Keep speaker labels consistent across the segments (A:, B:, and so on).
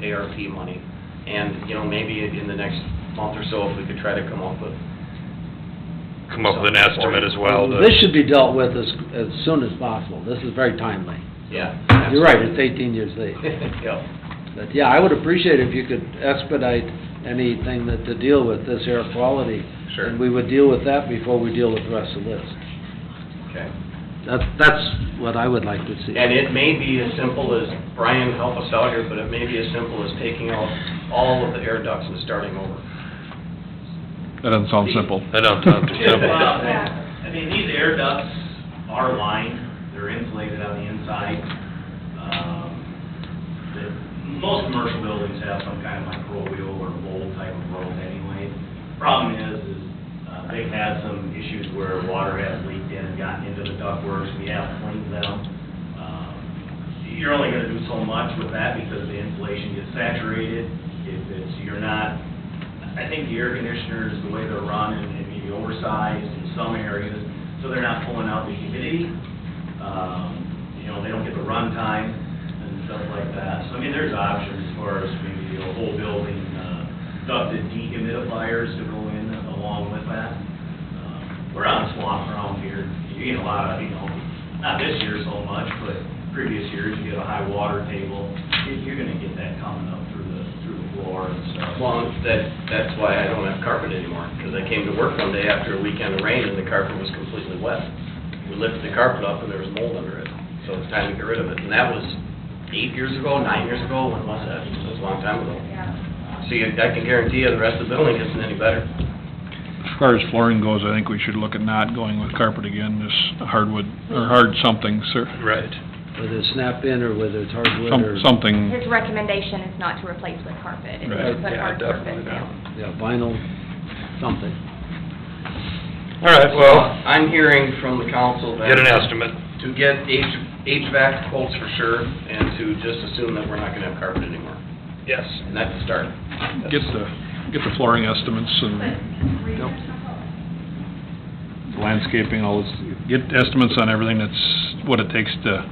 A: ARP money. And, you know, maybe in the next month or so, if we could try to come up with
B: an estimate as well.
C: This should be dealt with as soon as possible. This is very timely.
A: Yeah.
C: You're right, it's 18 years late.
A: Yep.
C: But yeah, I would appreciate if you could expedite anything to deal with this air quality.
A: Sure.
C: And we would deal with that before we deal with the rest of the list.
A: Okay.
C: That's what I would like to see.
A: And it may be as simple as, Brian, help us out here, but it may be as simple as taking out all of the air ducts and starting over.
D: That doesn't sound simple.
B: That don't sound too simple.
E: Well, I mean, these air ducts are lined, they're insulated on the inside. Most commercial buildings have some kind of microbial or mold type of growth anyway. Problem is they've had some issues where water has leaked in and gotten into the ductworks. We have cleaned them. You're only gonna do so much with that because the insulation gets saturated. I think the air conditioners, the way they're run, and maybe oversized in some areas, so they're not pulling out the humidity. They don't get the run time and stuff like that. So, I mean, there's options as far as maybe a whole building, ducted dehumidifiers to go in along with that. We're on swamp around here. You get a lot of, not this year so much, but previous years, you get a high water table. You're gonna get that coming up through the floor and stuff.
A: Well, that's why I don't have carpet anymore, because I came to work one day after a weekend of rain and the carpet was completely wet. We lifted the carpet up and there was mold under it, so it's time to get rid of it. And that was 8 years ago, 9 years ago, when was that? It was a long time ago. So I can guarantee you the rest of the building isn't any better.
D: As far as flooring goes, I think we should look at not going with carpet again, just hardwood, or hard something, sir.
B: Right.
C: Whether it's snap-in or whether it's hardwood or...
D: Something,
F: His recommendation is not to replace with carpet, it's
D: Right.
F: to put
B: Yeah,
F: hard
B: definitely
F: surface
B: not.
F: down.
C: Yeah, vinyl, something.
B: All right, well,
A: I'm hearing from the council that...
B: get an estimate.
A: To get HVAC quotes for sure, and to just assume that we're not gonna have carpet anymore.
B: Yes.
A: And that's the start.
D: get the flooring estimates and landscaping, all this, get estimates on everything that's, what it takes to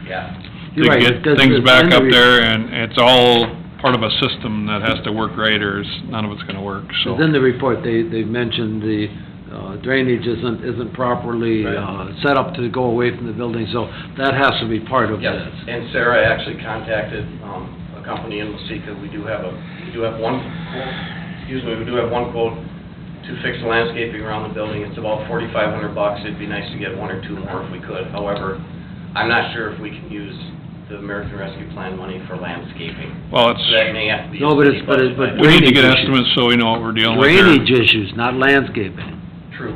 A: Yeah.
C: You're right,
D: get
C: because
D: things
C: the
D: back up
C: rendering-
D: there, and it's all part of a system that has to work right, or none of it's gonna work, so.
C: Because in the report, they mentioned the drainage isn't properly
A: Right.
C: set up to go away from the building, so that has to be part of
A: Yes,
C: this.
A: and Sarah actually contacted, a company in Waseca. We do have one quote to fix the landscaping around the building. It's about $4,500. It'd be nice to get one or two more if we could. However, I'm not sure if we can use the American Rescue Plan money for landscaping.
D: Well,
A: So that may have to be.
C: No, but
A: city
C: it's- but it-
A: budget
C: but
D: we need to get
C: drainage
D: estimates so we know what we're dealing with here.
C: Drainage issues, not landscaping.
A: True.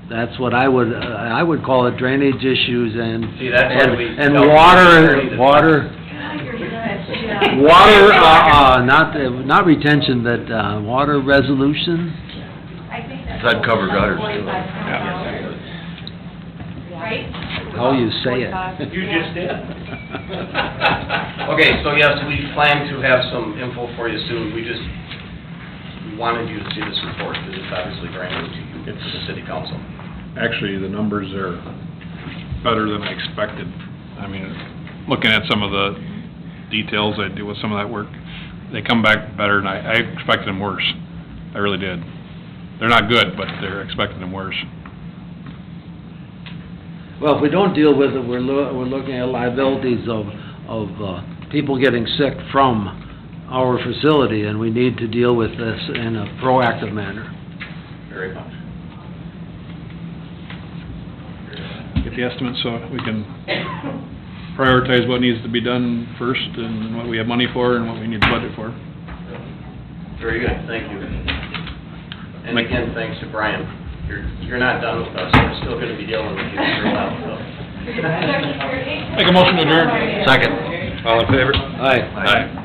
C: That's what I would call it, drainage issues and...
A: See, that's why we-
C: And
A: no,
C: water, not retention, but water resolution?
B: That'd cover gutters, too.
F: Right?
C: How you say it.
E: You just did.
A: Okay, so yes, we plan to have some info for you soon. We wanted you to see this report, because it's obviously brand new to you, to the city council.
D: Actually, the numbers are better than I expected. I mean, looking at some of the details I do with some of that work, they come back better than I expected them worse. I really did. They're not good, but they're expecting them worse.
C: Well, if we don't deal with it, we're looking at liabilities of people getting sick from our facility, and we need to deal with this in a proactive manner.
A: Very much.
D: Get the estimates so we can prioritize what needs to be done first, and what we have money for, and what we need to budget for.
A: Very good, thank you. And again, thanks to Brian. You're not done with us, we're still gonna be dealing with you for a while, so.
D: Make a motion to adjourn.
B: Second. All in favor?
C: Aye.
B: Aye.